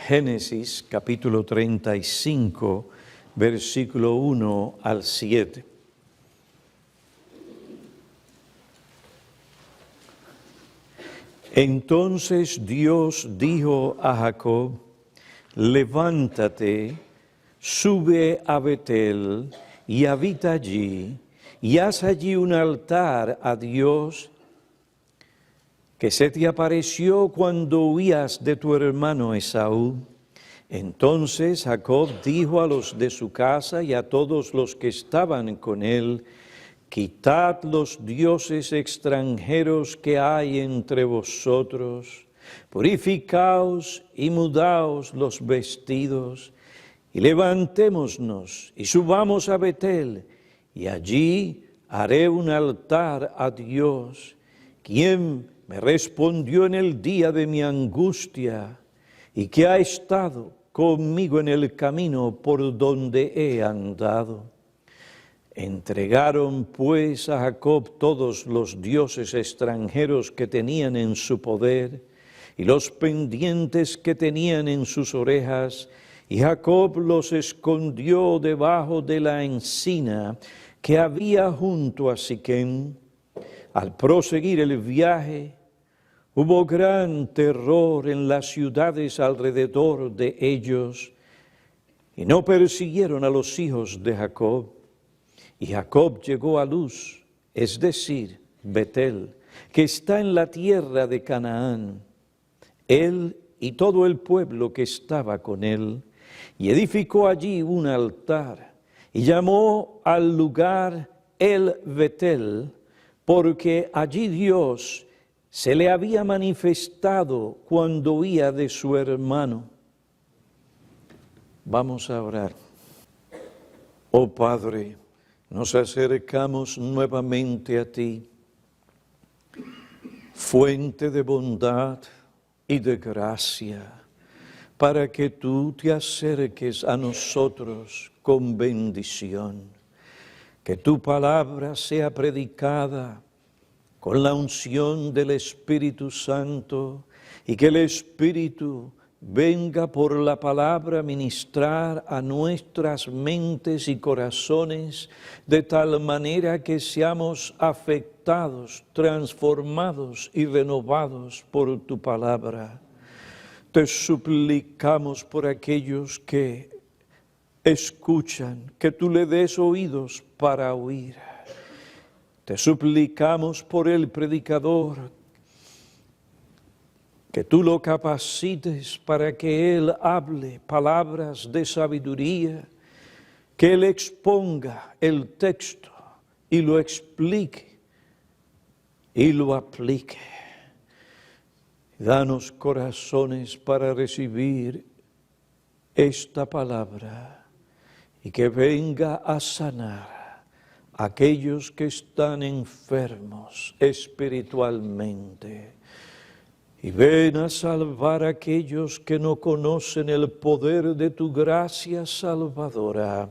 Génesis capítulo 35, versículo 1 al 7. Entonces Dios dijo a Jacob: levántate, sube a Betel y habita allí, y haz allí un altar a Dios que se te apareció cuando huías de tu hermano Esaú. Entonces Jacob dijo a los de su casa y a todos los que estaban con él: quitad los dioses extranjeros que hay entre vosotros, purificaos y mudaos los vestidos, y levantémonos y subamos a Betel, y allí haré un altar a Dios, quien me respondió en el día de mi angustia, y que ha estado conmigo en el camino por donde he andado. Entregaron pues a Jacob todos los dioses extranjeros que tenían en su poder, y los pendientes que tenían en sus orejas, y Jacob los escondió debajo de la encina que había junto a Siquem. Al proseguir el viaje, hubo gran terror en las ciudades alrededor de ellos, y no persiguieron a los hijos de Jacob. Y Jacob llegó a Luz, es decir, Betel, que está en la tierra de Canaán, él y todo el pueblo que estaba con él, y edificó allí un altar, y llamó al lugar El Betel, porque allí Dios se le había manifestado cuando huía de su hermano. Vamos a orar. Oh Padre, nos acercamos nuevamente a ti, fuente de bondad y de gracia, para que tú te acerques a nosotros con bendición. Que tu palabra sea predicada con la unción del Espíritu Santo, y que el Espíritu venga por la palabra a ministrar a nuestras mentes y corazones, de tal manera que seamos afectados, transformados y renovados por tu palabra. Te suplicamos por aquellos que escuchan, que tú le des oídos para oír. Te suplicamos por el predicador, que tú lo capacites para que él hable palabras de sabiduría, que él exponga el texto y lo explique y lo aplique. Danos corazones para recibir esta palabra, y que venga a sanar a aquellos que están enfermos espiritualmente. Y ven a salvar a aquellos que no conocen el poder de tu gracia salvadora.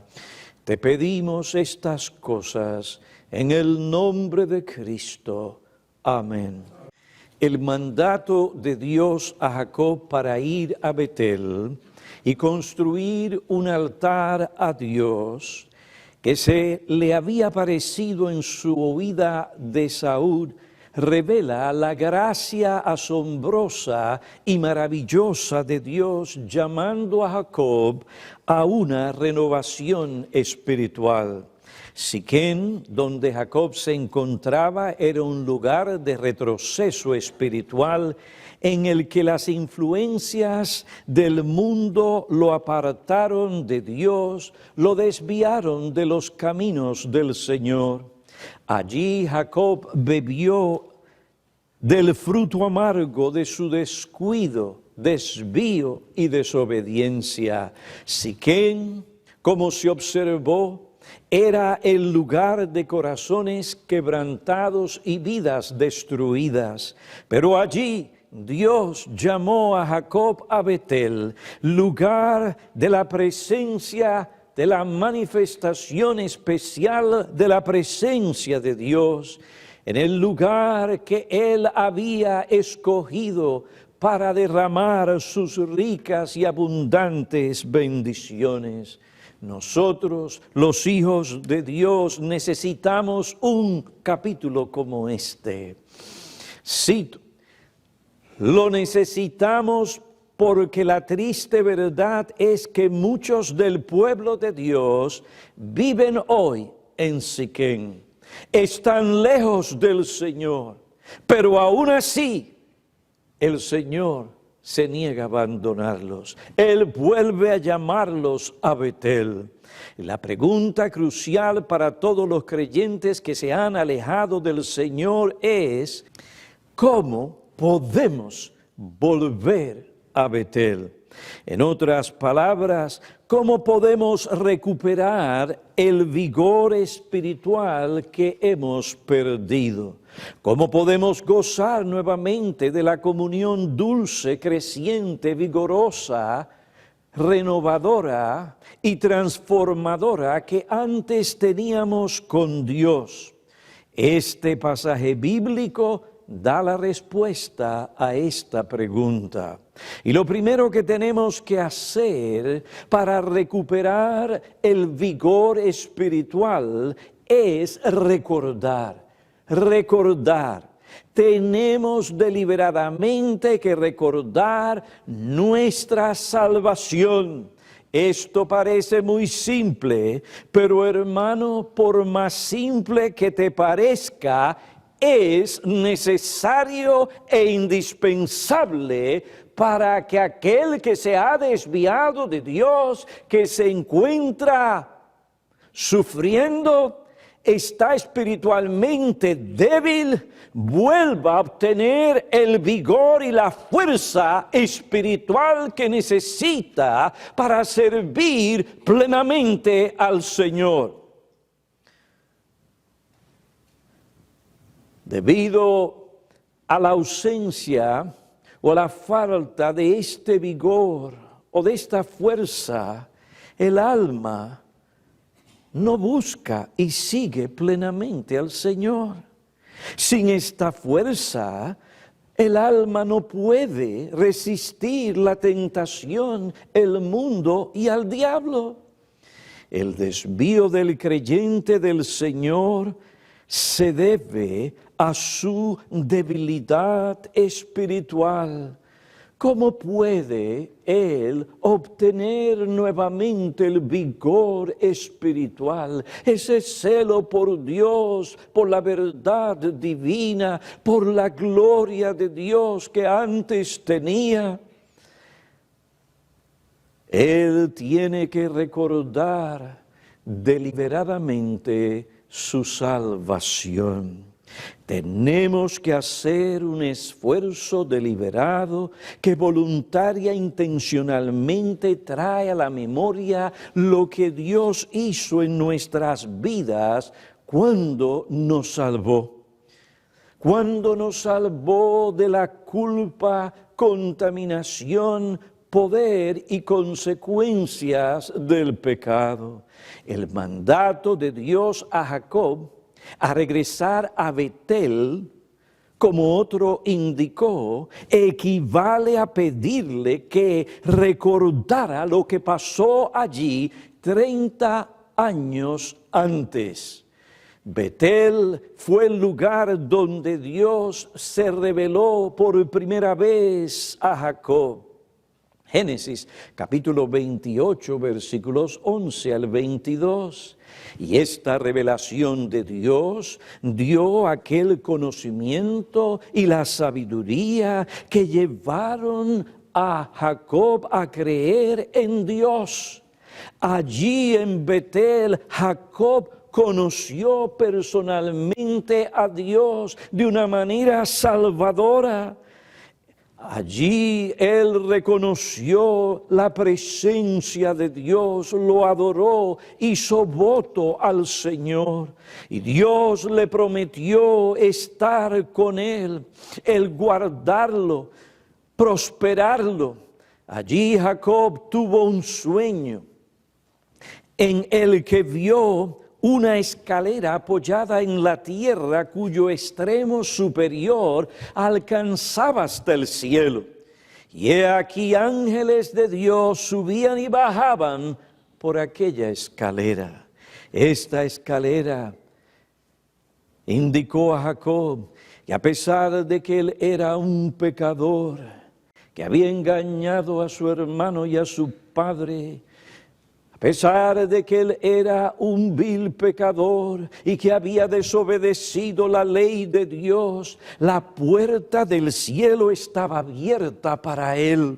Te pedimos estas cosas en el nombre de Cristo. Amén. El mandato de Dios a Jacob para ir a Betel y construir un altar a Dios, que se le había aparecido en su huida de Saúl, revela la gracia asombrosa y maravillosa de Dios, llamando a Jacob a una renovación espiritual. Siquem, donde Jacob se encontraba, era un lugar de retroceso espiritual en el que las influencias del mundo lo apartaron de Dios, lo desviaron de los caminos del Señor. Allí Jacob bebió del fruto amargo de su descuido, desvío y desobediencia. Siquem, como se observó, era el lugar de corazones quebrantados y vidas destruidas. Pero allí Dios llamó a Jacob a Betel, lugar de la presencia, de la manifestación especial de la presencia de Dios, en el lugar que él había escogido para derramar sus ricas y abundantes bendiciones. Nosotros, los hijos de Dios, necesitamos un capítulo como este. Cito, lo necesitamos porque la triste verdad es que muchos del pueblo de Dios viven hoy en Siquén. Están lejos del Señor, pero aún así el Señor se niega a abandonarlos. Él vuelve a llamarlos a Betel. La pregunta crucial para todos los creyentes que se han alejado del Señor es, ¿cómo podemos volver a Betel? En otras palabras, ¿cómo podemos recuperar el vigor espiritual que hemos perdido? ¿Cómo podemos gozar nuevamente de la comunión dulce, creciente, vigorosa, renovadora y transformadora que antes teníamos con Dios? Este pasaje bíblico da la respuesta a esta pregunta. Y lo primero que tenemos que hacer para recuperar el vigor espiritual es recordar. Tenemos deliberadamente que recordar nuestra salvación. Esto parece muy simple, pero hermano, por más simple que te parezca, es necesario e indispensable para que aquel que se ha desviado de Dios, que se encuentra sufriendo, está espiritualmente débil, vuelva a obtener el vigor y la fuerza espiritual que necesita para servir plenamente al Señor. Debido a la ausencia o a la falta de este vigor o de esta fuerza, el alma no busca y sigue plenamente al Señor. Sin esta fuerza, el alma no puede resistir la tentación, el mundo y al diablo. El desvío del creyente del Señor se debe a su debilidad espiritual. ¿Cómo puede él obtener nuevamente el vigor espiritual, ese celo por Dios, por la verdad divina, por la gloria de Dios que antes tenía? Él tiene que recordar deliberadamente su salvación. Tenemos que hacer un esfuerzo deliberado que voluntaria e intencionalmente trae a la memoria lo que Dios hizo en nuestras vidas cuando nos salvó. Cuando nos salvó de la culpa, contaminación, poder y consecuencias del pecado. El mandato de Dios a Jacob a regresar a Betel, como otro indicó, equivale a pedirle que recordara lo que pasó allí 30 años antes. Betel fue el lugar donde Dios se reveló por primera vez a Jacob. Génesis capítulo 28, versículos 11 al 22. Y esta revelación de Dios dio aquel conocimiento y la sabiduría que llevaron a Jacob a creer en Dios. Allí en Betel, Jacob conoció personalmente a Dios de una manera salvadora. Allí él reconoció la presencia de Dios, lo adoró, hizo voto al Señor. Y Dios le prometió estar con él, el guardarlo, prosperarlo. Allí Jacob tuvo un sueño en el que vio una escalera apoyada en la tierra cuyo extremo superior alcanzaba hasta el cielo. Y he aquí ángeles de Dios subían y bajaban por aquella escalera. Esta escalera indicó a Jacob, y a pesar de que él era un pecador, que había engañado a su hermano y a su padre, a pesar de que él era un vil pecador y que había desobedecido la ley de Dios, la puerta del cielo estaba abierta para él.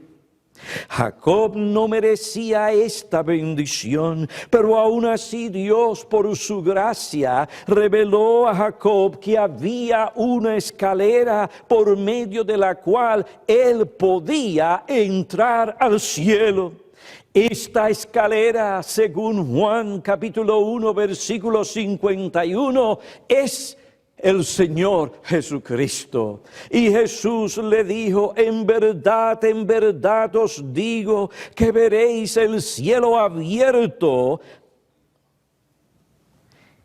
Jacob no merecía esta bendición, pero aún así Dios, por su gracia, reveló a Jacob que había una escalera por medio de la cual él podía entrar al cielo. Esta escalera, según Juan capítulo 1, versículo 51, es el Señor Jesucristo. Y Jesús le dijo, en verdad os digo que veréis el cielo abierto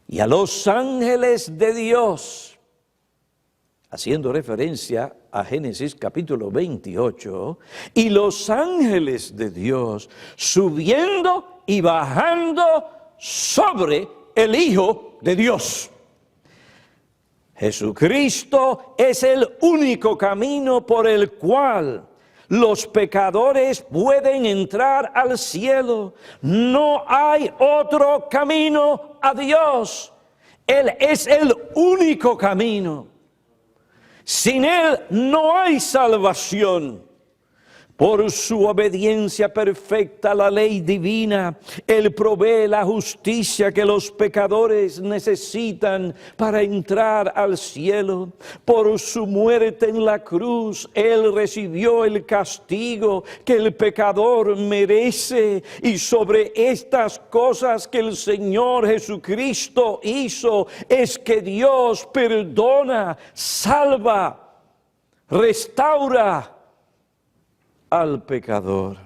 y a los ángeles de Dios, haciendo referencia a Génesis capítulo 28, y los ángeles de Dios subiendo y bajando sobre el Hijo de Dios. Jesucristo es el único camino por el cual los pecadores pueden entrar al cielo. No hay otro camino a Dios. Él es el único camino. Sin Él no hay salvación. Por su obediencia perfecta a la ley divina, Él provee la justicia que los pecadores necesitan para entrar al cielo. Por su muerte en la cruz, Él recibió el castigo que el pecador merece. Y sobre estas cosas que el Señor Jesucristo hizo, es que Dios perdona, salva, restaura al pecador.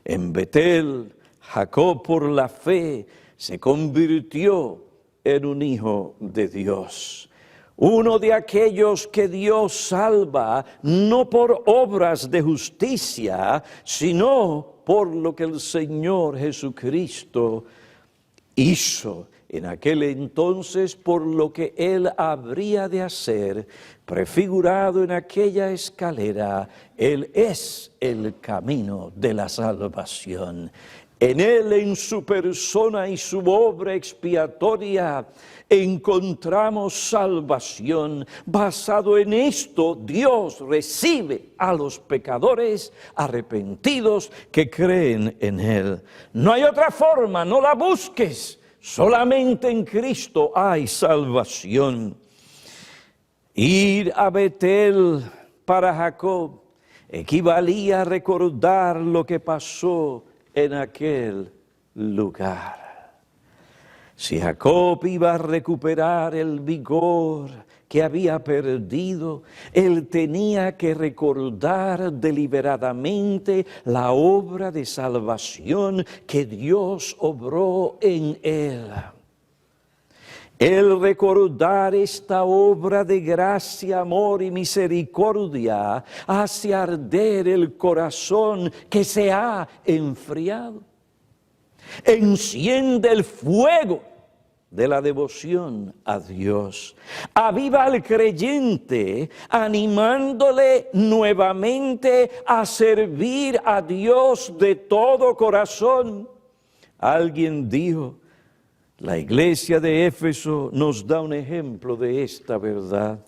En Betel, Jacob por la fe se convirtió en un hijo de Dios. Uno de aquellos que Dios salva no por obras de justicia, sino por lo que el Señor Jesucristo hizo en aquel entonces, por lo que Él habría de hacer, prefigurado en aquella escalera. Él es el camino de la salvación. En Él, en su persona y su obra expiatoria, encontramos salvación. Basado en esto, Dios recibe a los pecadores arrepentidos que creen en Él. No hay otra forma, no la busques. Solamente en Cristo hay salvación. Ir a Betel para Jacob equivalía a recordar lo que pasó en aquel lugar. Si Jacob iba a recuperar el vigor que había perdido, él tenía que recordar deliberadamente la obra de salvación que Dios obró en él. El recordar esta obra de gracia, amor y misericordia hace arder el corazón que se ha enfriado. Enciende el fuego de la devoción a Dios. Aviva al creyente, animándole nuevamente a servir a Dios de todo corazón. Alguien dijo, la iglesia de Éfeso nos da un ejemplo de esta verdad.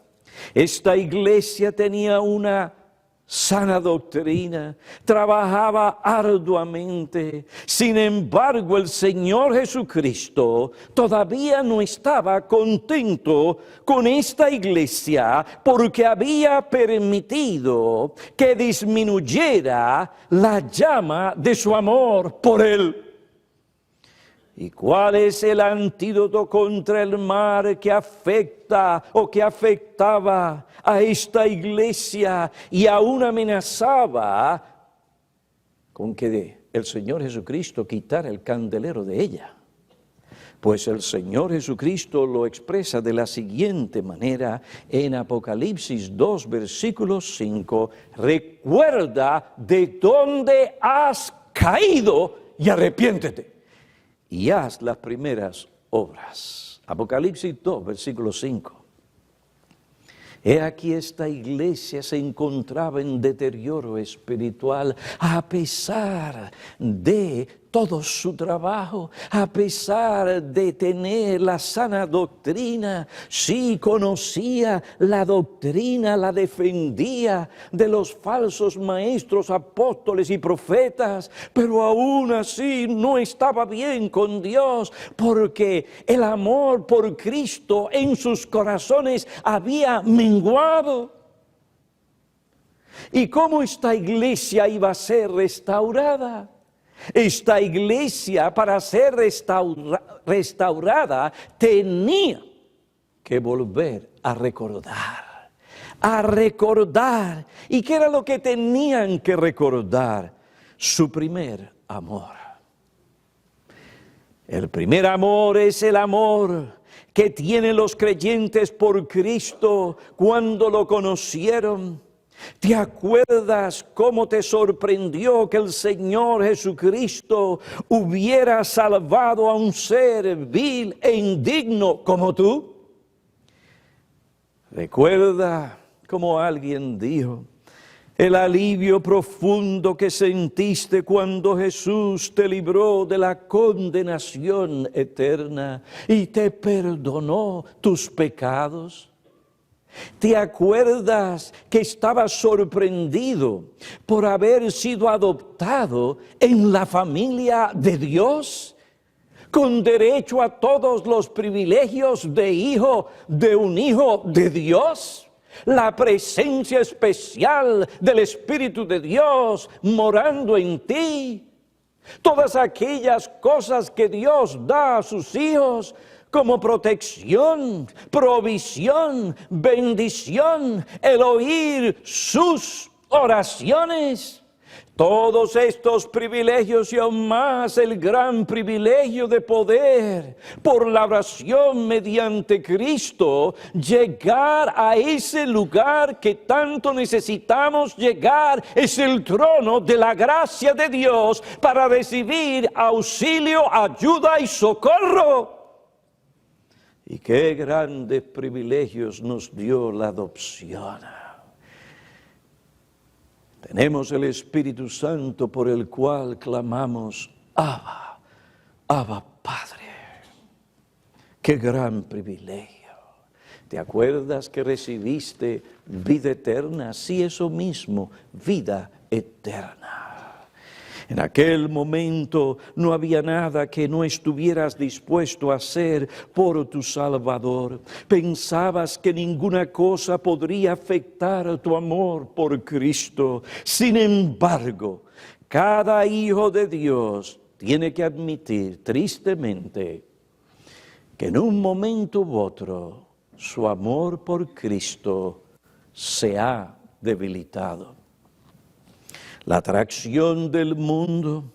Esta iglesia tenía una sana doctrina, trabajaba arduamente. Sin embargo, el Señor Jesucristo todavía no estaba contento con esta iglesia porque había permitido que disminuyera la llama de su amor por Él. ¿Y cuál es el antídoto contra el mal que afecta o que afectaba a esta iglesia y aún amenazaba con que el Señor Jesucristo quitara el candelero de ella? Pues el Señor Jesucristo lo expresa de la siguiente manera en Apocalipsis 2, versículo 5. Recuerda de dónde has caído y arrepiéntete y haz las primeras obras. Apocalipsis 2, versículo 5. He aquí esta iglesia se encontraba en deterioro espiritual a pesar de todo su trabajo, a pesar de tener la sana doctrina. Sí, conocía la doctrina, la defendía de los falsos maestros, apóstoles y profetas, pero aún así no estaba bien con Dios, porque el amor por Cristo en sus corazones había menguado. ¿Y cómo esta iglesia iba a ser restaurada? Esta iglesia, para ser restaurada, tenía que volver a recordar. ¿Y qué era lo que tenían que recordar? Su primer amor. El primer amor es el amor que tienen los creyentes por Cristo cuando lo conocieron. ¿Te acuerdas cómo te sorprendió que el Señor Jesucristo hubiera salvado a un ser vil e indigno como tú? Recuerda como alguien dijo, el alivio profundo que sentiste cuando Jesús te libró de la condenación eterna y te perdonó tus pecados. ¿Te acuerdas que estabas sorprendido por haber sido adoptado en la familia de Dios? Con derecho a todos los privilegios de hijo de un hijo de Dios. La presencia especial del Espíritu de Dios morando en ti. Todas aquellas cosas que Dios da a sus hijos como protección, provisión, bendición, el oír sus oraciones. Todos estos privilegios y aún más el gran privilegio de poder, por la oración mediante Cristo, llegar a ese lugar que tanto necesitamos llegar, es el trono de la gracia de Dios para recibir auxilio, ayuda y socorro. Y qué grandes privilegios nos dio la adopción. Tenemos el Espíritu Santo por el cual clamamos, Abba, Abba Padre. Qué gran privilegio. ¿Te acuerdas que recibiste vida eterna? Sí, eso mismo, vida eterna. En aquel momento no había nada que no estuvieras dispuesto a hacer por tu Salvador. Pensabas que ninguna cosa podría afectar tu amor por Cristo. Sin embargo, cada hijo de Dios tiene que admitir tristemente que en un momento u otro su amor por Cristo se ha debilitado. La atracción del mundo,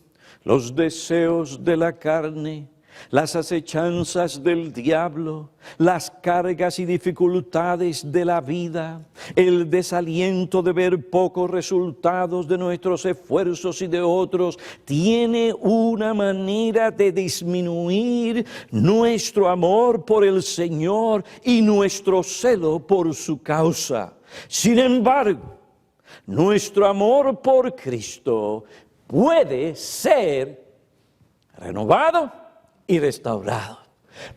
los deseos de la carne, las acechanzas del diablo, las cargas y dificultades de la vida, el desaliento de ver pocos resultados de nuestros esfuerzos y de otros, tiene una manera de disminuir nuestro amor por el Señor y nuestro celo por su causa. Sin embargo, nuestro amor por Cristo puede ser renovado y restaurado.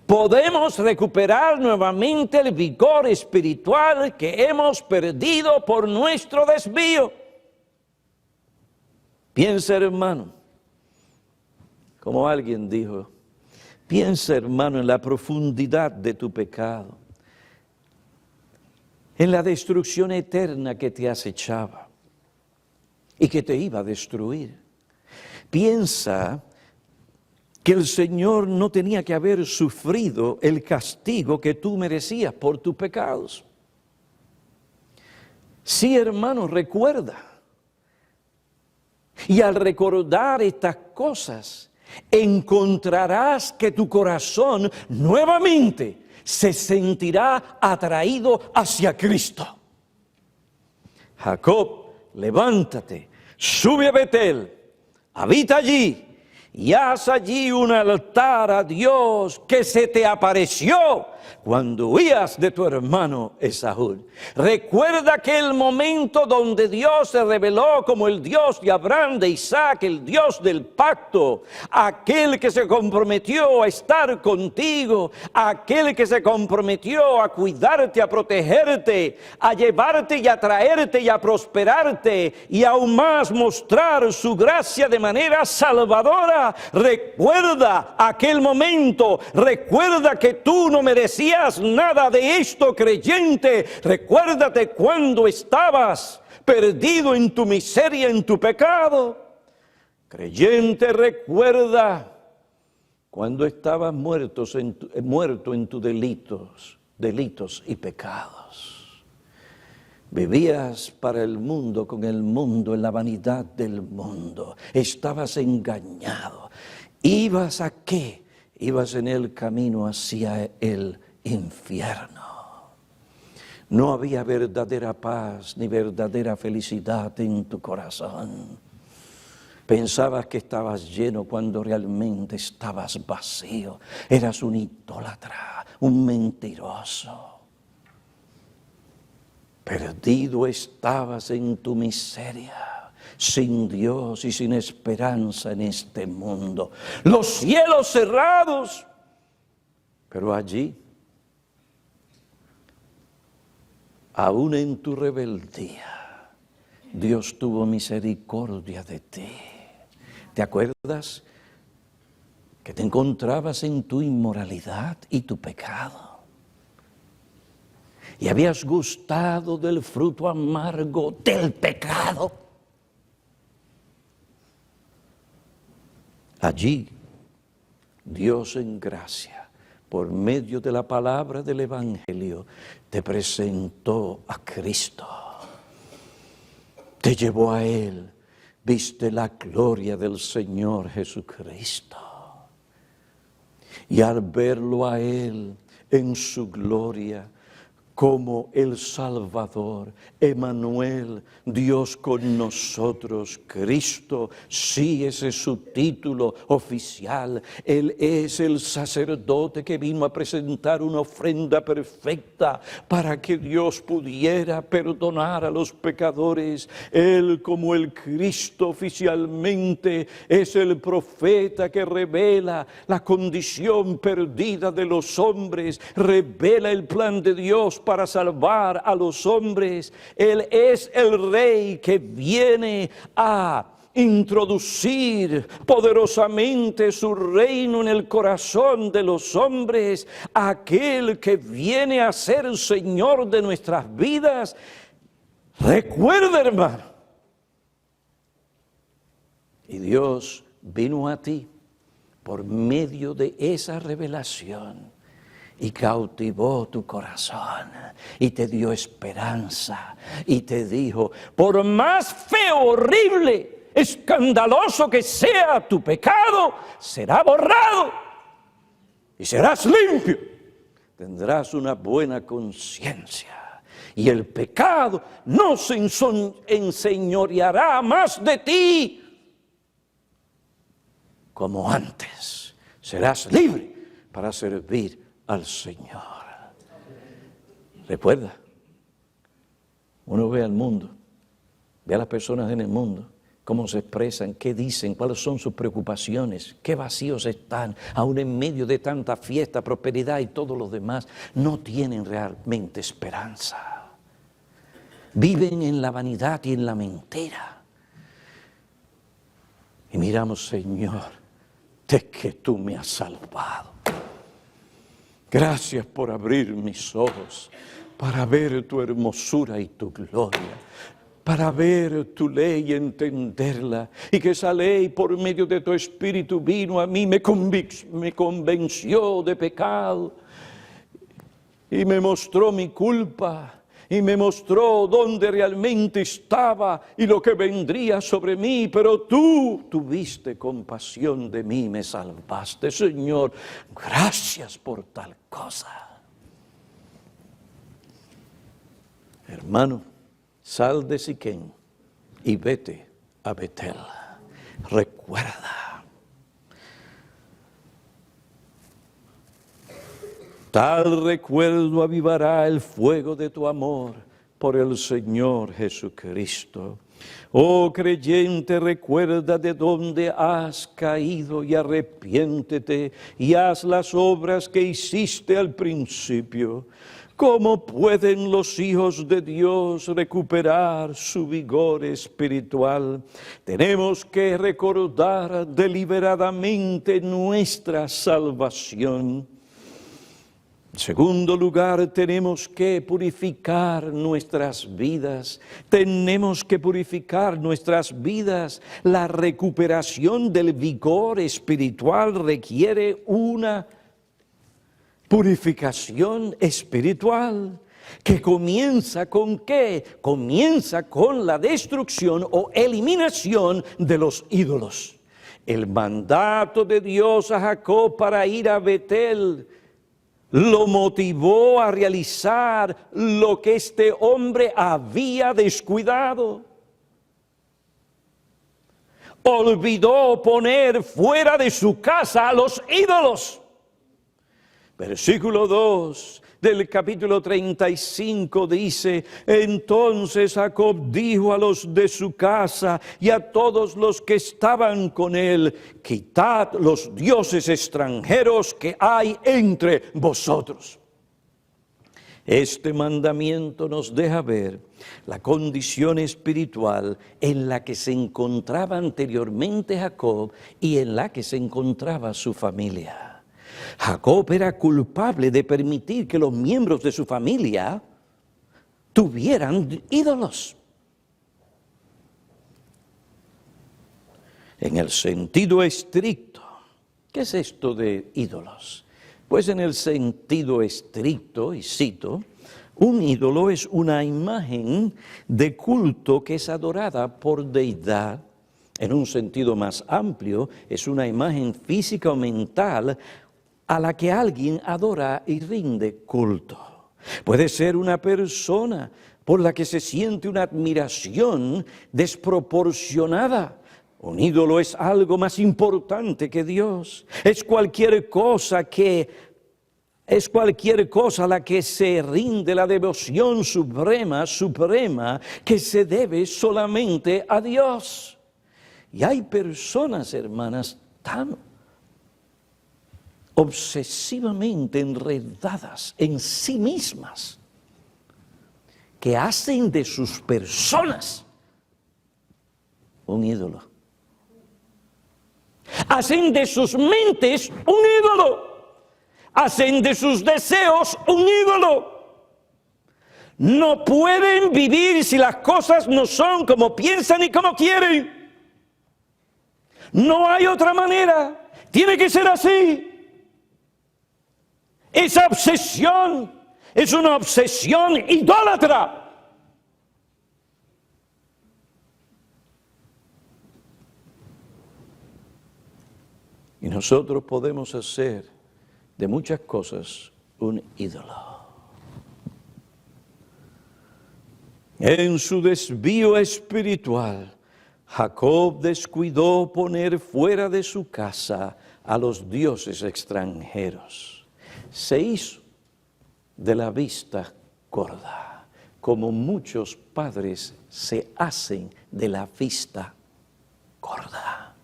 Podemos recuperar nuevamente el vigor espiritual que hemos perdido por nuestro desvío. Piensa, hermano, como alguien dijo, piensa, hermano, en la profundidad de tu pecado, en la destrucción eterna que te acechaba y que te iba a destruir. Piensa que el Señor no tenía que haber sufrido el castigo que tú merecías por tus pecados. Sí, hermano, recuerda. Y al recordar estas cosas, encontrarás que tu corazón nuevamente se sentirá atraído hacia Cristo. Jacob, levántate, sube a Betel, habita allí y haz allí un altar a Dios que se te apareció cuando huías de tu hermano Esaú. Recuerda aquel momento donde Dios se reveló como el Dios de Abraham, de Isaac, el Dios del pacto, aquel que se comprometió a estar contigo, aquel que se comprometió a cuidarte, a protegerte, a llevarte y a traerte y a prosperarte y aún más mostrar su gracia de manera salvadora. Recuerda aquel momento, recuerda que tú no merecías nada de esto, creyente. Recuérdate cuando estabas perdido en tu miseria, en tu pecado. Creyente, recuerda cuando estabas muerto en tus delitos y pecados. Vivías para el mundo, con el mundo, en la vanidad del mundo. Estabas engañado. ¿Ibas a qué? Ibas en el camino hacia el infierno. No había verdadera paz ni verdadera felicidad en tu corazón. Pensabas que estabas lleno cuando realmente estabas vacío. Eras un idólatra, un mentiroso. Perdido estabas en tu miseria, sin Dios y sin esperanza en este mundo. Los cielos cerrados, pero allí, aún en tu rebeldía, Dios tuvo misericordia de ti. ¿Te acuerdas que te encontrabas en tu inmoralidad y tu pecado? Y habías gustado del fruto amargo del pecado. Allí, Dios en gracia, por medio de la palabra del Evangelio, te presentó a Cristo. Te llevó a Él, viste la gloria del Señor Jesucristo. Y al verlo a Él en su gloria, como el Salvador, Emmanuel, Dios con nosotros, Cristo, sí, ese es su título oficial. Él es el sacerdote que vino a presentar una ofrenda perfecta para que Dios pudiera perdonar a los pecadores. Él, como el Cristo oficialmente, es el profeta que revela la condición perdida de los hombres, revela el plan de Dios para salvar a los hombres. Él es el Rey que viene a introducir poderosamente su reino en el corazón de los hombres, aquel que viene a ser el Señor de nuestras vidas. Recuerda, hermano, y Dios vino a ti por medio de esa revelación y cautivó tu corazón y te dio esperanza y te dijo: por más feo, horrible, escandaloso que sea tu pecado, será borrado y serás limpio. Tendrás una buena conciencia y el pecado no se enseñoreará más de ti como antes. Serás libre para servir al Señor. Recuerda, uno ve al mundo, ve a las personas en el mundo, cómo se expresan, qué dicen, cuáles son sus preocupaciones, qué vacíos están, aún en medio de tanta fiesta, prosperidad y todo lo demás, no tienen realmente esperanza. Viven en la vanidad y en la mentira. Y miramos: Señor, es que tú me has salvado. Gracias por abrir mis ojos para ver tu hermosura y tu gloria, para ver tu ley y entenderla, y que esa ley por medio de tu Espíritu vino a mí, me convenció de pecado y me mostró mi culpa y me mostró dónde realmente estaba y lo que vendría sobre mí, pero tú tuviste compasión de mí, me salvaste. Señor, gracias por tal cosa. Hermano, sal de Siquén y vete a Betel. Recuerda. Tal recuerdo avivará el fuego de tu amor por el Señor Jesucristo. Oh creyente, recuerda de dónde has caído y arrepiéntete y haz las obras que hiciste al principio. ¿Cómo pueden los hijos de Dios recuperar su vigor espiritual? Tenemos que recordar deliberadamente nuestra salvación. En segundo lugar, tenemos que purificar nuestras vidas. Tenemos que purificar nuestras vidas. La recuperación del vigor espiritual requiere una purificación espiritual. ¿Que comienza con qué? Comienza con la destrucción o eliminación de los ídolos. El mandato de Dios a Jacob para ir a Betel lo motivó a realizar lo que este hombre había descuidado. Olvidó poner fuera de su casa a los ídolos. Versículo 2 del capítulo 35 dice: entonces Jacob dijo a los de su casa y a todos los que estaban con él: quitad los dioses extranjeros que hay entre vosotros. Este mandamiento nos deja ver la condición espiritual en la que se encontraba anteriormente Jacob y en la que se encontraba su familia. Jacob era culpable de permitir que los miembros de su familia tuvieran ídolos. En el sentido estricto, ¿qué es esto de ídolos? Pues en el sentido estricto, y cito, un ídolo es una imagen de culto que es adorada por deidad. En un sentido más amplio, es una imagen física o mental a la que alguien adora y rinde culto. Puede ser una persona por la que se siente una admiración desproporcionada. Un ídolo es algo más importante que Dios. Es cualquier cosa a la que se rinde la devoción suprema, que se debe solamente a Dios. Y hay personas, hermanas, tan obsesivamente enredadas en sí mismas, que hacen de sus personas un ídolo. Hacen de sus mentes un ídolo. Hacen de sus deseos un ídolo. No pueden vivir si las cosas no son como piensan y como quieren. No hay otra manera. Tiene que ser así. Esa obsesión es una obsesión idólatra. Y nosotros podemos hacer de muchas cosas un ídolo. En su desvío espiritual, Jacob descuidó poner fuera de su casa a los dioses extranjeros. Se hizo de la vista gorda, como muchos padres se hacen de la vista gorda.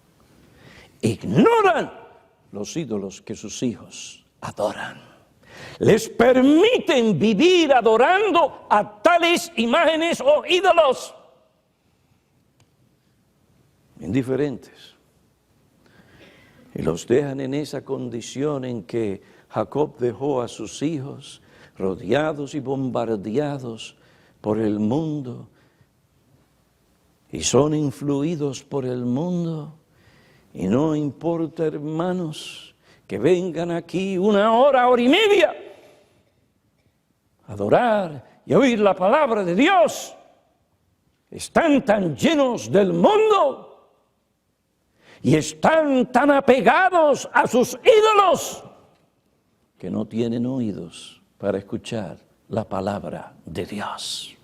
Ignoran los ídolos que sus hijos adoran. Les permiten vivir adorando a tales imágenes o ídolos indiferentes. Y los dejan en esa condición en que Jacob dejó a sus hijos rodeados y bombardeados por el mundo, y son influidos por el mundo. Y no importa, hermanos, que vengan aquí 1 hora, hora y media, a adorar y oír la palabra de Dios, están tan llenos del mundo y están tan apegados a sus ídolos que no tienen oídos para escuchar la palabra de Dios.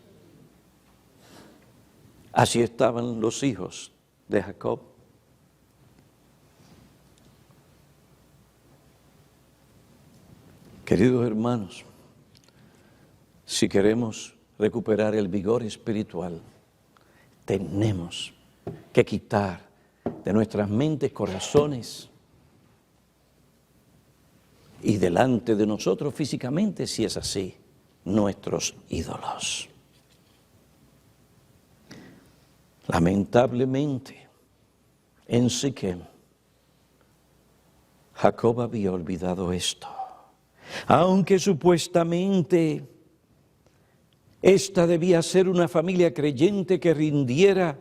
Así estaban los hijos de Jacob. Queridos hermanos, si queremos recuperar el vigor espiritual, tenemos que quitar de nuestras mentes, corazones y delante de nosotros físicamente, si es así, nuestros ídolos. Lamentablemente, en Siquem, Jacob había olvidado esto. Aunque supuestamente esta debía ser una familia creyente que rindiera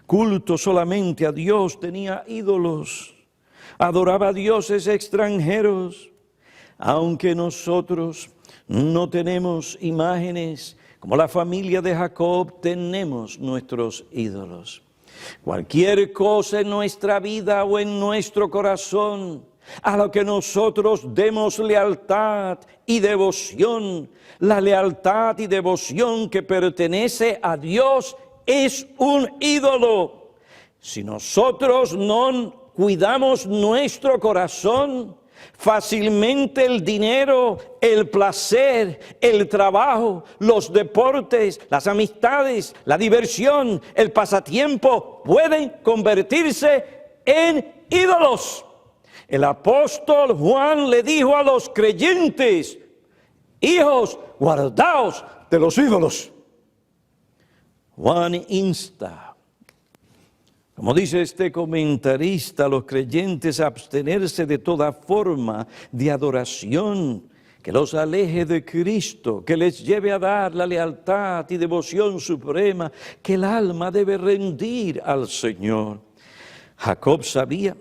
culto solamente a Dios, tenía ídolos, adoraba a dioses extranjeros. Aunque nosotros no tenemos imágenes, como la familia de Jacob, tenemos nuestros ídolos. Cualquier cosa en nuestra vida o en nuestro corazón a lo que nosotros demos lealtad y devoción, la lealtad y devoción que pertenece a Dios es un ídolo. Si nosotros no cuidamos nuestro corazón, fácilmente el dinero, el placer, el trabajo, los deportes, las amistades, la diversión, el pasatiempo pueden convertirse en ídolos. El apóstol Juan le dijo a los creyentes: hijos, guardaos de los ídolos. Juan insta, como dice este comentarista, a los creyentes a abstenerse de toda forma de adoración que los aleje de Cristo, que les lleve a dar la lealtad y devoción suprema que el alma debe rendir al Señor. Jacob sabía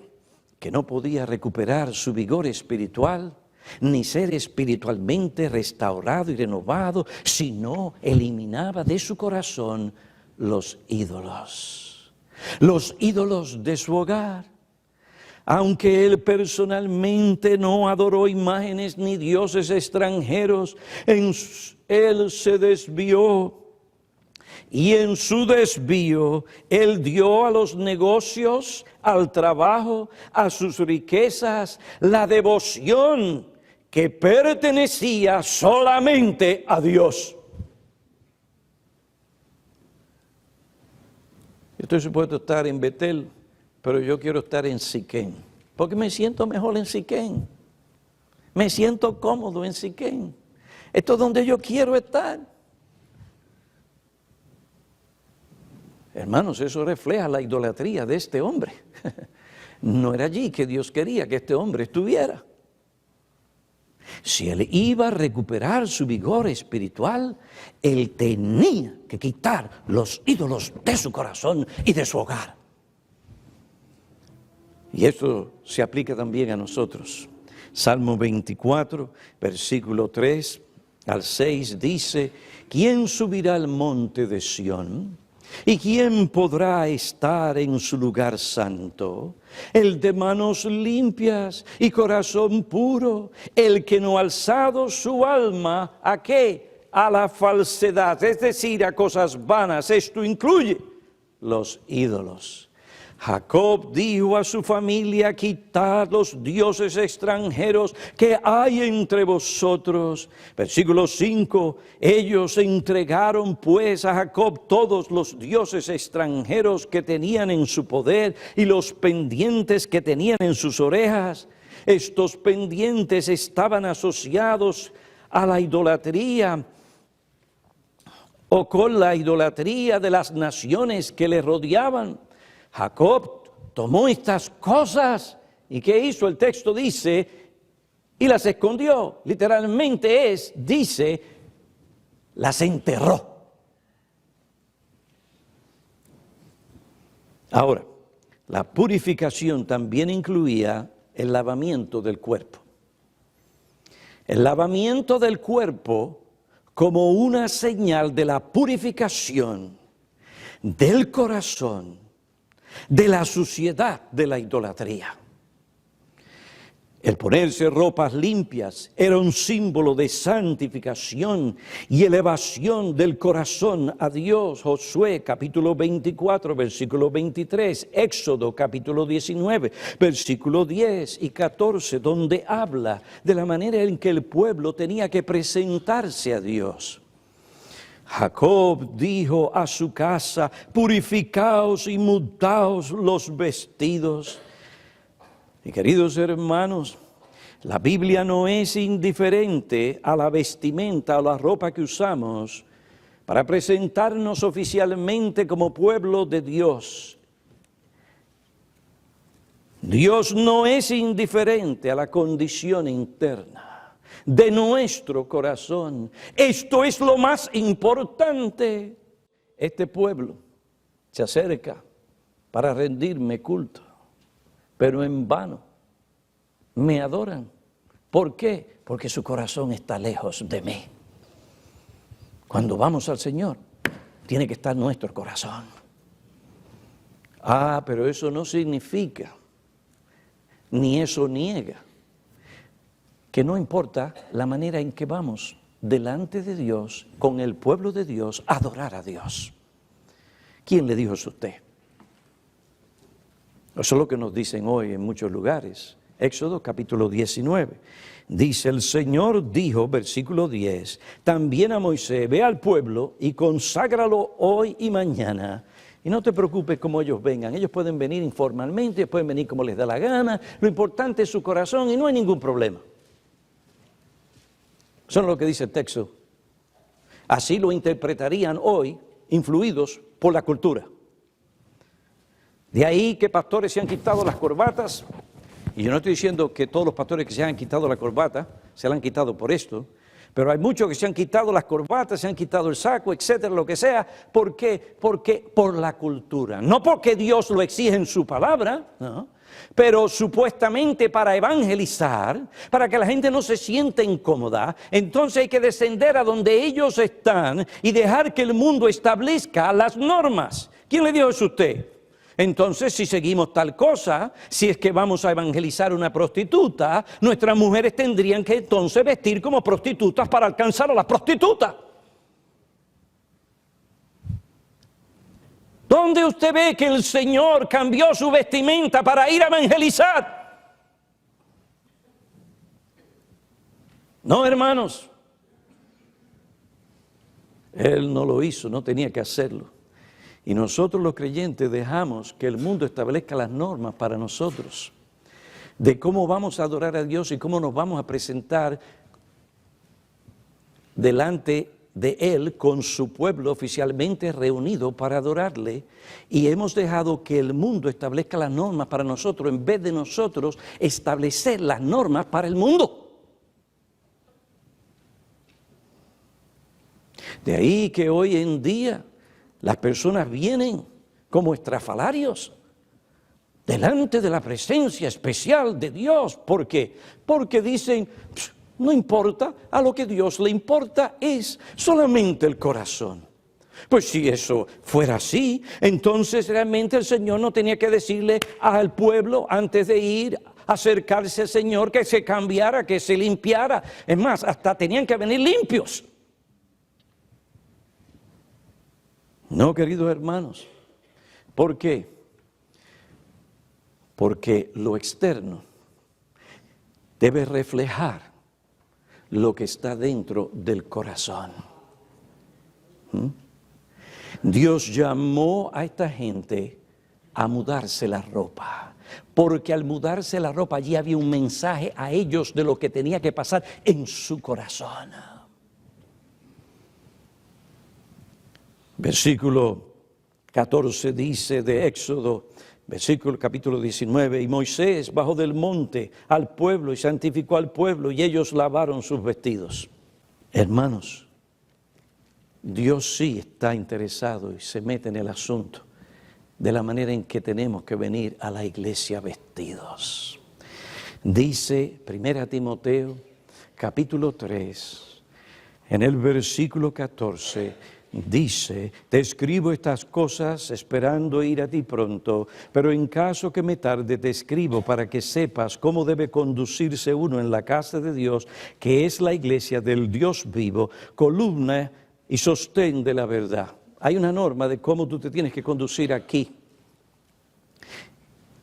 que no podía recuperar su vigor espiritual, ni ser espiritualmente restaurado y renovado, si no eliminaba de su corazón los ídolos de su hogar. Aunque él personalmente no adoró imágenes ni dioses extranjeros, él se desvió. Y en su desvío, él dio a los negocios, al trabajo, a sus riquezas, la devoción que pertenecía solamente a Dios. Yo estoy supuesto a estar en Betel, pero yo quiero estar en Siquem, porque me siento mejor en Siquem. Me siento cómodo en Siquem. Esto es donde yo quiero estar. Hermanos, eso refleja la idolatría de este hombre. No era allí que Dios quería que este hombre estuviera. Si él iba a recuperar su vigor espiritual, él tenía que quitar los ídolos de su corazón y de su hogar. Y esto se aplica también a nosotros. Salmo 24, versículo 3 al 6 dice: ¿quién subirá al monte de Sión? ¿Y quién podrá estar en su lugar santo? El de manos limpias y corazón puro, el que no ha alzado su alma, ¿a qué? A la falsedad, es decir, a cosas vanas. Esto incluye los ídolos. Jacob dijo a su familia: quitad los dioses extranjeros que hay entre vosotros. Versículo 5, ellos entregaron pues a Jacob todos los dioses extranjeros que tenían en su poder y los pendientes que tenían en sus orejas. Estos pendientes estaban asociados a la idolatría o con la idolatría de las naciones que le rodeaban. Jacob tomó estas cosas y ¿qué hizo? El texto dice, y las escondió. Literalmente dice, las enterró. Ahora, la purificación también incluía el lavamiento del cuerpo. El lavamiento del cuerpo como una señal de la purificación del corazón, de la suciedad de la idolatría. El ponerse ropas limpias era un símbolo de santificación y elevación del corazón a Dios. Josué capítulo 24, versículo 23, Éxodo capítulo 19, versículo 10 y 14, donde habla de la manera en que el pueblo tenía que presentarse a Dios. Jacob dijo a su casa: purificaos y mudaos los vestidos. Y queridos hermanos, la Biblia no es indiferente a la vestimenta o la ropa que usamos para presentarnos oficialmente como pueblo de Dios. Dios no es indiferente a la condición interna de nuestro corazón. Esto es lo más importante. Este pueblo se acerca para rendirme culto, pero en vano me adoran. ¿Por qué? Porque su corazón está lejos de mí. Cuando vamos al Señor, tiene que estar nuestro corazón. Pero eso no significa, ni eso niega, que no importa la manera en que vamos delante de Dios, con el pueblo de Dios, a adorar a Dios. ¿Quién le dijo eso a usted? Eso es lo que nos dicen hoy en muchos lugares. Éxodo capítulo 19. Dice: el Señor dijo, versículo 10, también a Moisés: ve al pueblo y conságralo hoy y mañana. Y no te preocupes cómo ellos vengan. Ellos pueden venir informalmente, pueden venir como les da la gana. Lo importante es su corazón y no hay ningún problema. Eso es lo que dice el texto. Así lo interpretarían hoy, influidos por la cultura. De ahí que pastores se han quitado las corbatas, y yo no estoy diciendo que todos los pastores que se han quitado la corbata, se la han quitado por esto, pero hay muchos que se han quitado las corbatas, se han quitado el saco, etcétera, lo que sea. ¿Por qué? Porque por la cultura. No porque Dios lo exige en su palabra, no, pero supuestamente para evangelizar, para que la gente no se sienta incómoda. Entonces hay que descender a donde ellos están y dejar que el mundo establezca las normas. ¿Quién le dijo eso a usted? Entonces, si seguimos tal cosa, si es que vamos a evangelizar a una prostituta, nuestras mujeres tendrían que entonces vestir como prostitutas para alcanzar a la prostituta. ¿Dónde usted ve que el Señor cambió su vestimenta para ir a evangelizar? No, hermanos. Él no lo hizo, no tenía que hacerlo. Y nosotros los creyentes dejamos que el mundo establezca las normas para nosotros de cómo vamos a adorar a Dios y cómo nos vamos a presentar delante de Él con su pueblo oficialmente reunido para adorarle. Y hemos dejado que el mundo establezca las normas para nosotros en vez de nosotros establecer las normas para el mundo. De ahí que hoy en día las personas vienen como estrafalarios delante de la presencia especial de Dios. ¿Por qué? Porque dicen: no importa, a lo que Dios le importa es solamente el corazón. Pues si eso fuera así, entonces realmente el Señor no tenía que decirle al pueblo antes de ir a acercarse al Señor que se cambiara, que se limpiara. Es más, hasta tenían que venir limpios. No, queridos hermanos. ¿Por qué? Porque lo externo debe reflejar lo que está dentro del corazón. Dios llamó a esta gente a mudarse la ropa, porque al mudarse la ropa allí había un mensaje a ellos de lo que tenía que pasar en su corazón. Versículo 14 dice de Éxodo, capítulo 19, y Moisés bajó del monte al pueblo y santificó al pueblo, y ellos lavaron sus vestidos. Hermanos, Dios sí está interesado y se mete en el asunto de la manera en que tenemos que venir a la iglesia vestidos. Dice 1 Timoteo, capítulo 3, En el versículo 14 dice, te escribo estas cosas esperando ir a ti pronto, pero en caso que me tarde te escribo para que sepas cómo debe conducirse uno en la casa de Dios, que es la iglesia del Dios vivo, columna y sostén de la verdad. Hay una norma de cómo tú te tienes que conducir aquí.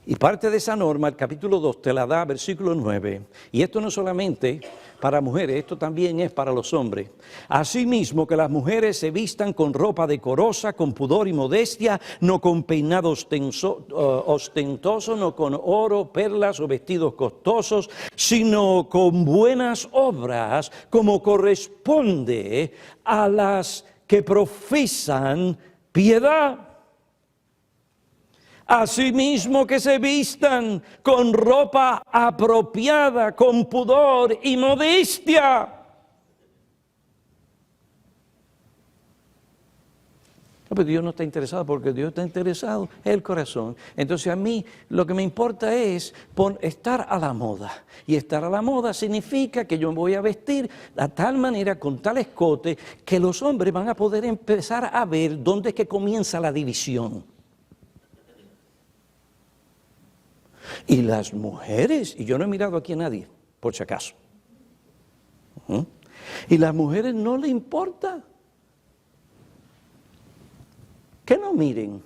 Y parte de esa norma, el capítulo 2, te la da versículo 9. Y esto no solamente para mujeres, esto también es para los hombres. Asimismo que las mujeres se vistan con ropa decorosa, con pudor y modestia, no con peinado ostentoso, no con oro, perlas o vestidos costosos, sino con buenas obras, como corresponde a las que profesan piedad. Asimismo que se vistan con ropa apropiada, con pudor y modestia. Pero Dios no está interesado, porque Dios está interesado en el corazón. Entonces a mí lo que me importa es estar a la moda. Y estar a la moda significa que yo me voy a vestir de tal manera, con tal escote, que los hombres van a poder empezar a ver dónde es que comienza la división. Y las mujeres, y yo no he mirado aquí a nadie, por si acaso, y las mujeres no le importa que no miren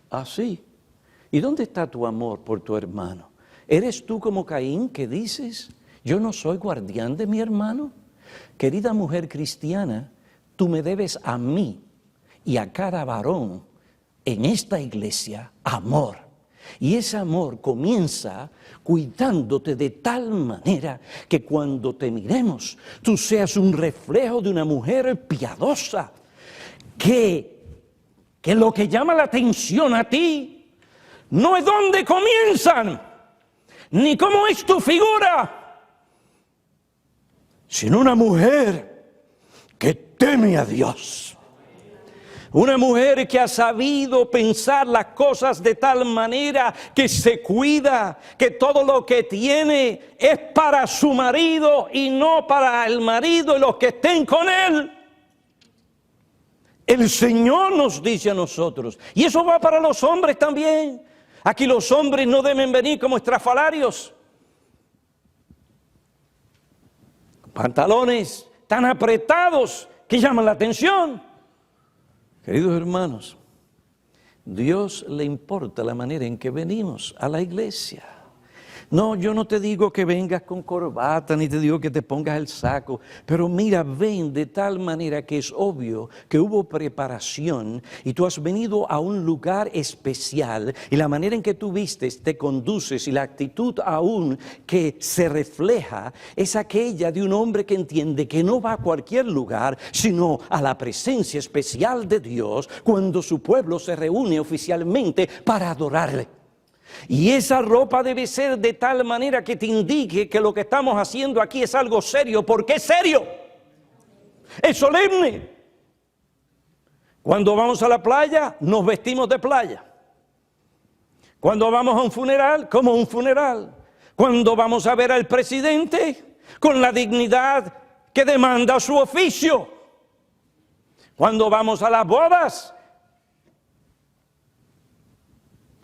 así. ¿Y dónde está tu amor por tu hermano? ¿Eres tú como Caín que dices, yo no soy guardián de mi hermano? Querida mujer cristiana, tú me debes a mí y a cada varón en esta iglesia amor. Y ese amor comienza cuidándote de tal manera que cuando te miremos, tú seas un reflejo de una mujer piadosa, que lo que llama la atención a ti no es dónde comienzan, ni cómo es tu figura, sino una mujer que teme a Dios. Una mujer que ha sabido pensar las cosas de tal manera que se cuida, que todo lo que tiene es para su marido y no para el marido y los que estén con él. El Señor nos dice a nosotros, y eso va para los hombres también. Aquí los hombres no deben venir como estrafalarios. Pantalones tan apretados que llaman la atención. Queridos hermanos, Dios le importa la manera en que venimos a la iglesia. No, yo no te digo que vengas con corbata, ni te digo que te pongas el saco, pero mira, ven de tal manera que es obvio que hubo preparación y tú has venido a un lugar especial y la manera en que tú vistes, te conduces y la actitud aún que se refleja es aquella de un hombre que entiende que no va a cualquier lugar, sino a la presencia especial de Dios cuando su pueblo se reúne oficialmente para adorarle. Y esa ropa debe ser de tal manera que te indique que lo que estamos haciendo aquí es algo serio. ¿Por qué serio? Es solemne. Cuando vamos a la playa, nos vestimos de playa. Cuando vamos a un funeral, como un funeral. Cuando vamos a ver al presidente, con la dignidad que demanda su oficio. Cuando vamos a las bodas,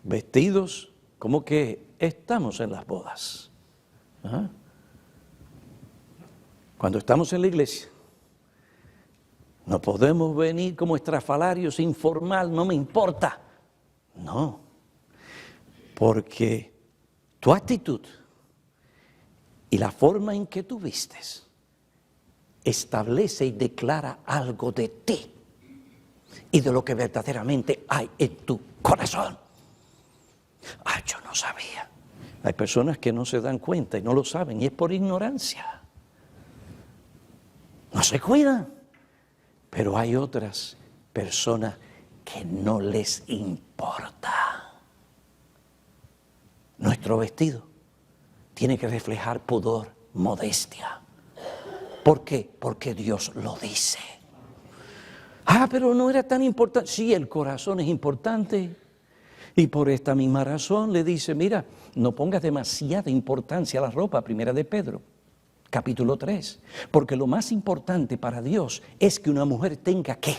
vestidos como que estamos en las bodas. ¿Ah? Cuando estamos en la iglesia, no podemos venir como estrafalarios, informal, no me importa. No, porque tu actitud y la forma en que tú vistes establece y declara algo de ti y de lo que verdaderamente hay en tu corazón. Ah, yo no sabía. Hay personas que no se dan cuenta y no lo saben y es por ignorancia. No se cuidan. Pero hay otras personas que no les importa. Nuestro vestido tiene que reflejar pudor, modestia. ¿Por qué? Porque Dios lo dice. Ah, pero no era tan importante. Sí, el corazón es importante. Y por esta misma razón le dice, mira, no pongas demasiada importancia a la ropa, primera de Pedro, capítulo 3. Porque lo más importante para Dios es que una mujer tenga ¿qué?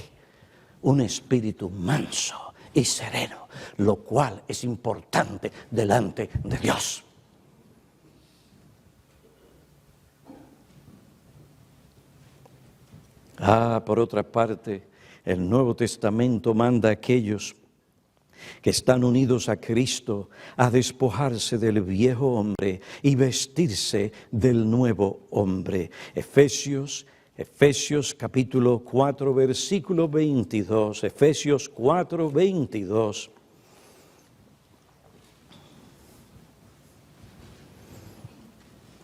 Un espíritu manso y sereno, lo cual es importante delante de Dios. Por otra parte, el Nuevo Testamento manda a aquellos que están unidos a Cristo a despojarse del viejo hombre y vestirse del nuevo hombre. Efesios capítulo 4, versículo 22. Efesios 4, 22.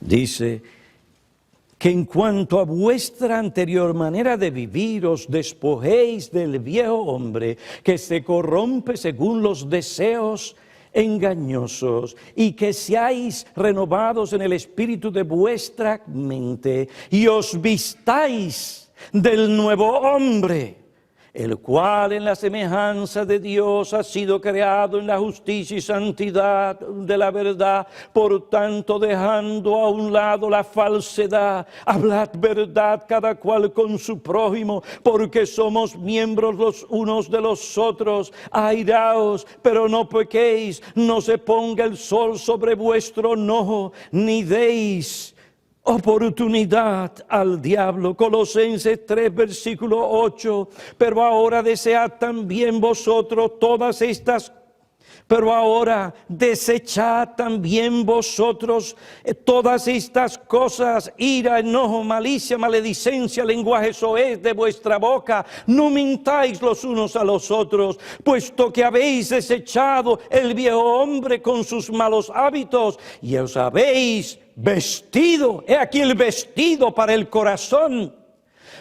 Dice que en cuanto a vuestra anterior manera de vivir os despojéis del viejo hombre que se corrompe según los deseos engañosos, y que seáis renovados en el espíritu de vuestra mente y os vistáis del nuevo hombre, el cual en la semejanza de Dios ha sido creado en la justicia y santidad de la verdad. Por tanto, dejando a un lado la falsedad, hablad verdad cada cual con su prójimo, porque somos miembros los unos de los otros. Airaos, pero no pequéis, no se ponga el sol sobre vuestro enojo, ni deis oportunidad al diablo. Colosenses 3, versículo 8. Pero ahora desead también vosotros desechad también vosotros todas estas cosas: ira, enojo, malicia, maledicencia, lenguaje soez de vuestra boca. No mintáis los unos a los otros, puesto que habéis desechado el viejo hombre con sus malos hábitos y os habéis vestido, he aquí el vestido para el corazón,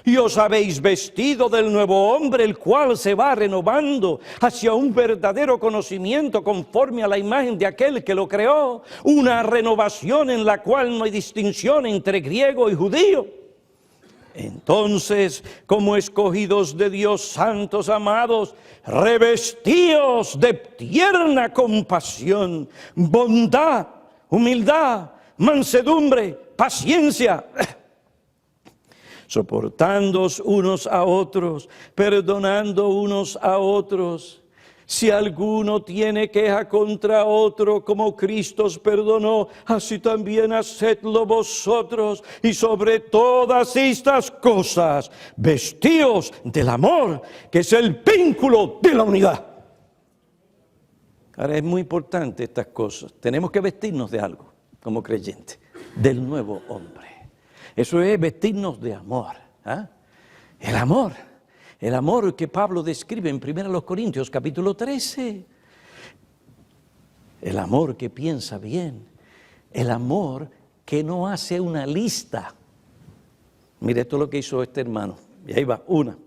y os habéis vestido del nuevo hombre, el cual se va renovando hacia un verdadero conocimiento conforme a la imagen de aquel que lo creó, una renovación en la cual no hay distinción entre griego y judío. Entonces, como escogidos de Dios, santos amados, revestíos de tierna compasión, bondad, humildad, mansedumbre, paciencia, soportándoos unos a otros, perdonando unos a otros. Si alguno tiene queja contra otro, como Cristo os perdonó, así también hacedlo vosotros. Y sobre todas estas cosas, vestíos del amor, que es el vínculo de la unidad. Ahora, es muy importante estas cosas. Tenemos que vestirnos de algo como creyentes, del nuevo hombre. Eso es vestirnos de amor. El amor que Pablo describe en 1 Corintios capítulo 13. El amor que piensa bien, el amor que no hace una lista. Mire, esto es lo que hizo este hermano, y ahí va, una.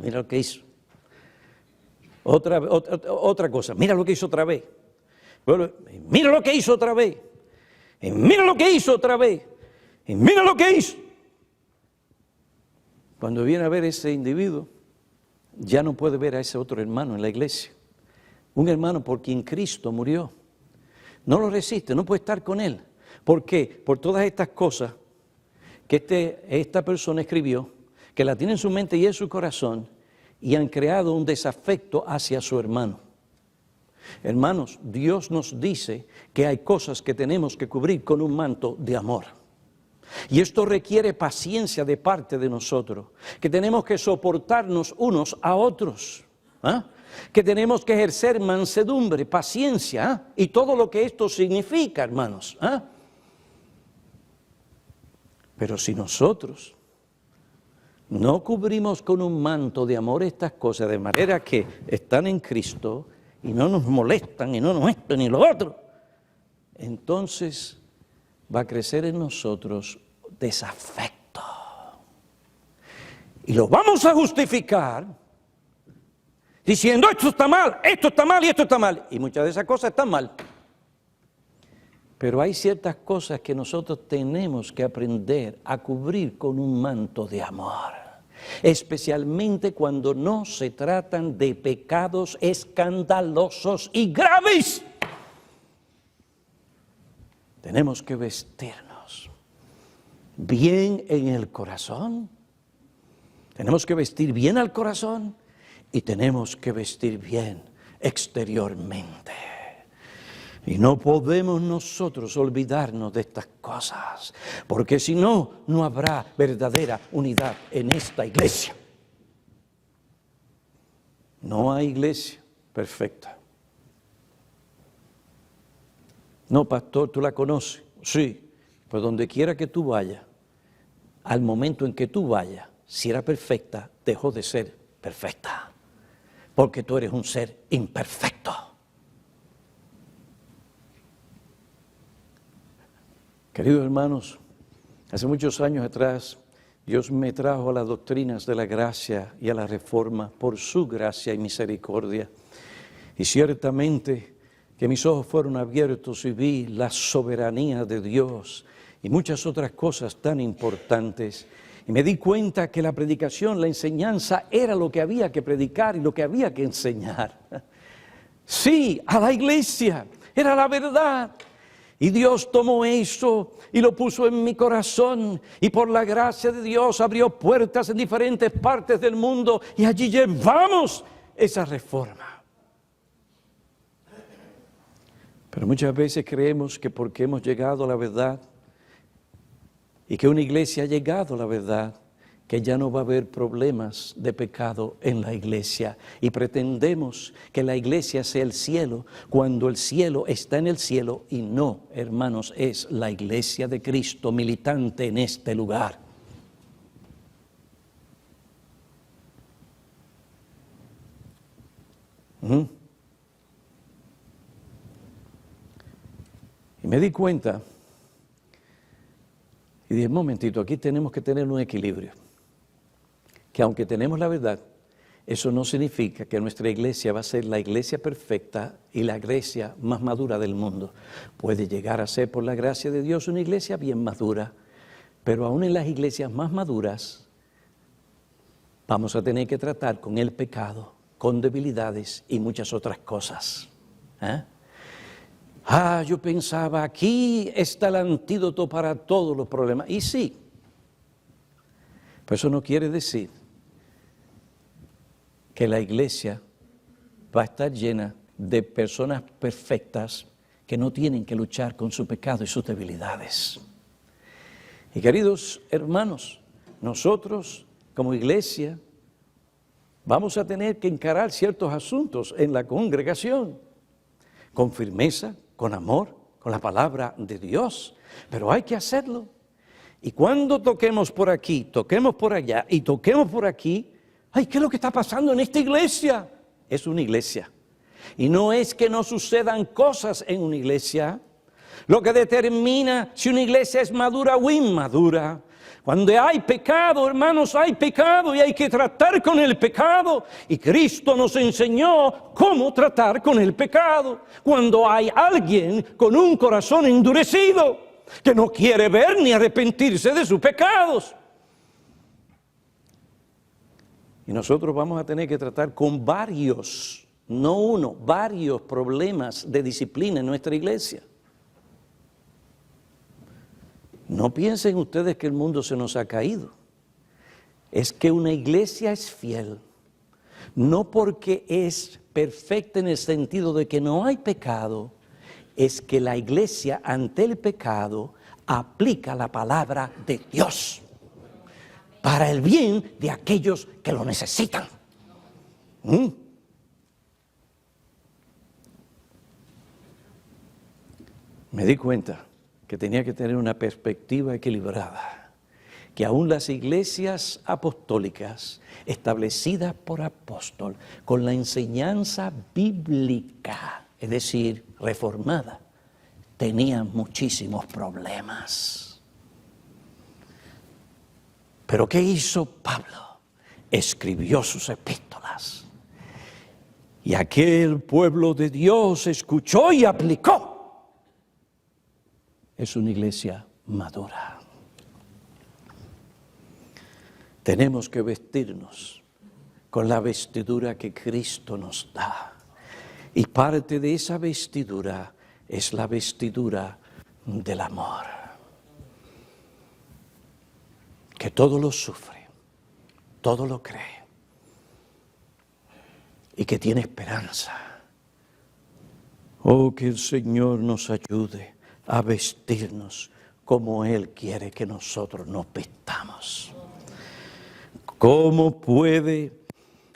Mira lo que hizo. Otra cosa, mira lo que hizo otra vez. Bueno, mira lo que hizo otra vez. Y mira lo que hizo otra vez. Y mira lo que hizo. Cuando viene a ver ese individuo, ya no puede ver a ese otro hermano en la iglesia. Un hermano por quien Cristo murió. No lo resiste, no puede estar con él. ¿Por qué? Por todas estas cosas que esta persona escribió, que la tiene en su mente y en su corazón, y han creado un desafecto hacia su hermano. Hermanos, Dios nos dice que hay cosas que tenemos que cubrir con un manto de amor. Y esto requiere paciencia de parte de nosotros, que tenemos que soportarnos unos a otros, que tenemos que ejercer mansedumbre, paciencia, y todo lo que esto significa, hermanos. Pero si nosotros no cubrimos con un manto de amor estas cosas, de manera que están en Cristo y no nos molestan y no nos esto ni lo otro, entonces va a crecer en nosotros desafecto. Y lo vamos a justificar diciendo: esto está mal y esto está mal. Y muchas de esas cosas están mal. Pero hay ciertas cosas que nosotros tenemos que aprender a cubrir con un manto de amor. Especialmente cuando no se tratan de pecados escandalosos y graves. Tenemos que vestirnos bien en el corazón. Tenemos que vestir bien al corazón y tenemos que vestir bien exteriormente. Y no podemos nosotros olvidarnos de estas cosas, porque si no, no habrá verdadera unidad en esta iglesia. No hay iglesia perfecta. No, pastor, ¿tú la conoces? Sí, pues donde quiera que tú vayas, al momento en que tú vayas, si era perfecta, dejó de ser perfecta, porque tú eres un ser imperfecto. Queridos hermanos, hace muchos años atrás, Dios me trajo a las doctrinas de la gracia y a la reforma por su gracia y misericordia. Y ciertamente que mis ojos fueron abiertos y vi la soberanía de Dios y muchas otras cosas tan importantes. Y me di cuenta que la predicación, la enseñanza era lo que había que predicar y lo que había que enseñar. Sí, a la iglesia, era la verdad. Y Dios tomó eso y lo puso en mi corazón y por la gracia de Dios abrió puertas en diferentes partes del mundo y allí llevamos esa reforma. Pero muchas veces creemos que porque hemos llegado a la verdad y que una iglesia ha llegado a la verdad, que ya no va a haber problemas de pecado en la iglesia. Y pretendemos que la iglesia sea el cielo, cuando el cielo está en el cielo y no, hermanos, es la iglesia de Cristo militante en este lugar. Y me di cuenta, y dije, un momentito, aquí tenemos que tener un equilibrio. Que aunque tenemos la verdad, eso no significa que nuestra iglesia va a ser la iglesia perfecta y la iglesia más madura del mundo. Puede llegar a ser, por la gracia de Dios, una iglesia bien madura, pero aún en las iglesias más maduras vamos a tener que tratar con el pecado, con debilidades y muchas otras cosas. Yo pensaba, aquí está el antídoto para todos los problemas. Y sí, pero eso no quiere decir que la iglesia va a estar llena de personas perfectas que no tienen que luchar con su pecado y sus debilidades. Y queridos hermanos, nosotros como iglesia vamos a tener que encarar ciertos asuntos en la congregación con firmeza, con amor, con la palabra de Dios, pero hay que hacerlo. Y cuando toquemos por aquí, toquemos por allá y toquemos por aquí, ¿qué es lo que está pasando en esta iglesia? Es una iglesia. Y no es que no sucedan cosas en una iglesia. Lo que determina si una iglesia es madura o inmadura. Cuando hay pecado, hermanos, hay pecado y hay que tratar con el pecado. Y Cristo nos enseñó cómo tratar con el pecado. Cuando hay alguien con un corazón endurecido, que no quiere ver ni arrepentirse de sus pecados. Y nosotros vamos a tener que tratar con varios, no uno, varios problemas de disciplina en nuestra iglesia. No piensen ustedes que el mundo se nos ha caído. Es que una iglesia es fiel, no porque es perfecta en el sentido de que no hay pecado, es que la iglesia ante el pecado aplica la palabra de Dios para el bien de aquellos que lo necesitan. Me di cuenta que tenía que tener una perspectiva equilibrada, que aún las iglesias apostólicas establecidas por apóstol, con la enseñanza bíblica, es decir, reformada, tenían muchísimos problemas. Pero ¿qué hizo Pablo? Escribió sus epístolas. Y aquel pueblo de Dios escuchó y aplicó. Es una iglesia madura. Tenemos que vestirnos con la vestidura que Cristo nos da. Y parte de esa vestidura es la vestidura del amor. que todo lo sufre, todo lo cree y que tiene esperanza. Oh, que el Señor nos ayude a vestirnos como Él quiere que nosotros nos vistamos. ¿Cómo puede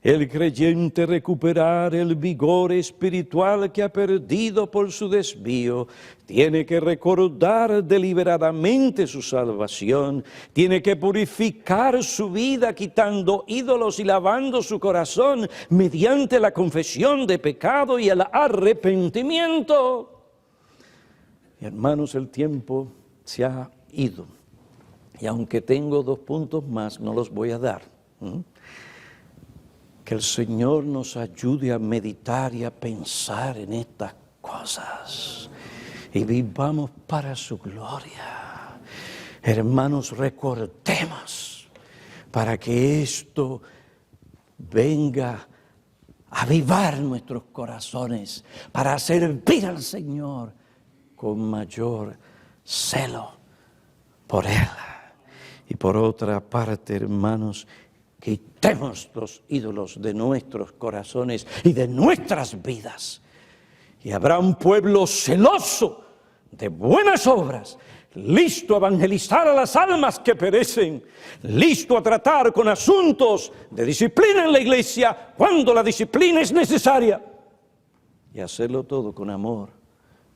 el creyente recuperar el vigor espiritual que ha perdido por su desvío? Tiene que recordar deliberadamente su salvación, tiene que purificar su vida quitando ídolos y lavando su corazón mediante la confesión de pecado y el arrepentimiento. Y hermanos, el tiempo se ha ido y aunque tengo 2 puntos más, no los voy a dar. Que el Señor nos ayude a meditar y a pensar en estas cosas y vivamos para su gloria. Hermanos, recordemos para que esto venga a avivar nuestros corazones, para servir al Señor con mayor celo por Él. Y por otra parte, hermanos, quitemos los ídolos de nuestros corazones y de nuestras vidas. Y habrá un pueblo celoso de buenas obras, listo a evangelizar a las almas que perecen, listo a tratar con asuntos de disciplina en la iglesia cuando la disciplina es necesaria. Y hacerlo todo con amor,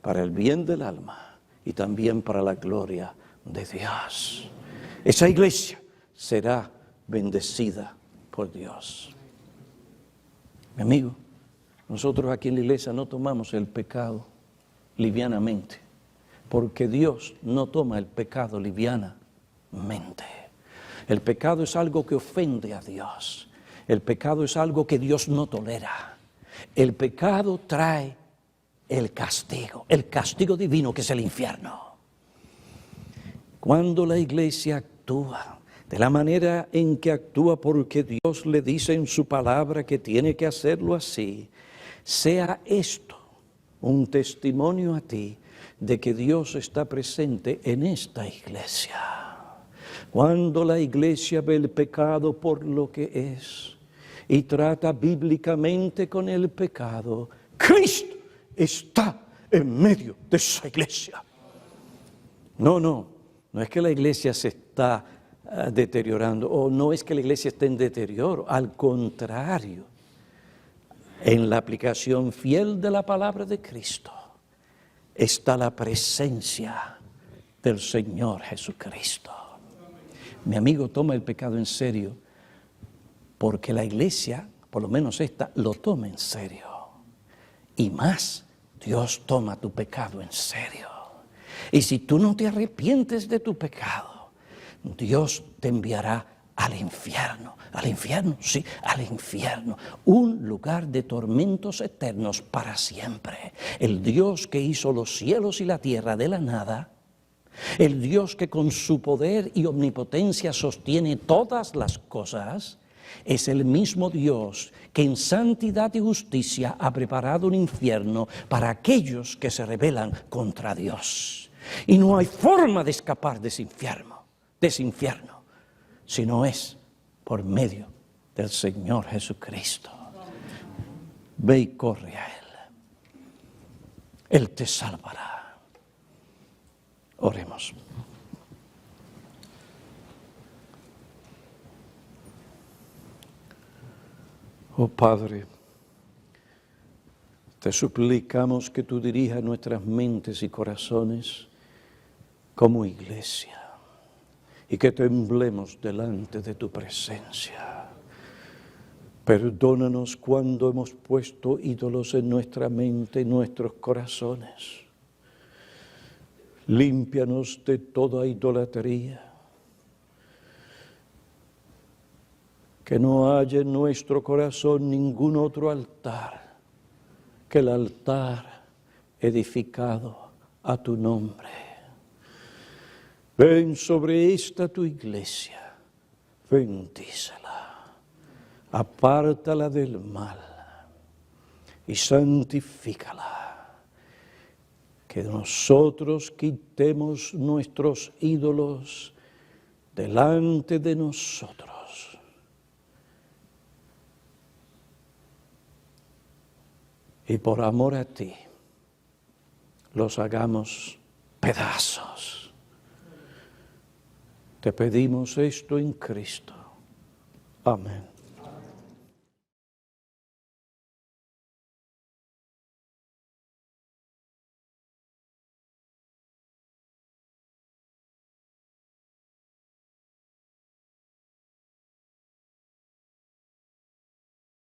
para el bien del alma y también para la gloria de Dios. Esa iglesia será bendecida por Dios. Mi amigo, nosotros aquí en la iglesia no tomamos el pecado livianamente, porque Dios no toma el pecado livianamente. El pecado es algo que ofende a Dios. El pecado es algo que Dios no tolera. El pecado trae el castigo divino que es el infierno. Cuando la iglesia actúa de la manera en que actúa porque Dios le dice en su palabra que tiene que hacerlo así, sea esto un testimonio a ti de que Dios está presente en esta iglesia. Cuando la iglesia ve el pecado por lo que es y trata bíblicamente con el pecado, Cristo está en medio de esa iglesia. No es que la iglesia se está deteriorando, o no es que la iglesia esté en deterioro, al contrario, en la aplicación fiel de la palabra de Cristo está la presencia del Señor Jesucristo. Mi amigo, toma el pecado en serio, porque la iglesia, por lo menos esta, lo toma en serio. Y más, Dios toma tu pecado en serio. Y si tú no te arrepientes de tu pecado, Dios te enviará al infierno, sí, al infierno, un lugar de tormentos eternos para siempre. El Dios que hizo los cielos y la tierra de la nada, el Dios que con su poder y omnipotencia sostiene todas las cosas, es el mismo Dios que en santidad y justicia ha preparado un infierno para aquellos que se rebelan contra Dios. Y no hay forma de escapar de ese infierno, si no es por medio del Señor Jesucristo. Ve y corre a Él. Él te salvará. Oremos. Oh Padre, te suplicamos que tú dirijas nuestras mentes y corazones como iglesia y que temblemos delante de tu presencia. Perdónanos cuando hemos puesto ídolos en nuestra mente y nuestros corazones. Límpianos de toda idolatría. Que no haya en nuestro corazón ningún otro altar que el altar edificado a tu nombre. Ven sobre esta tu iglesia, bendícela, apártala del mal y santifícala. Que nosotros quitemos nuestros ídolos delante de nosotros. Y por amor a ti, los hagamos pedazos. Te pedimos esto en Cristo. Amén.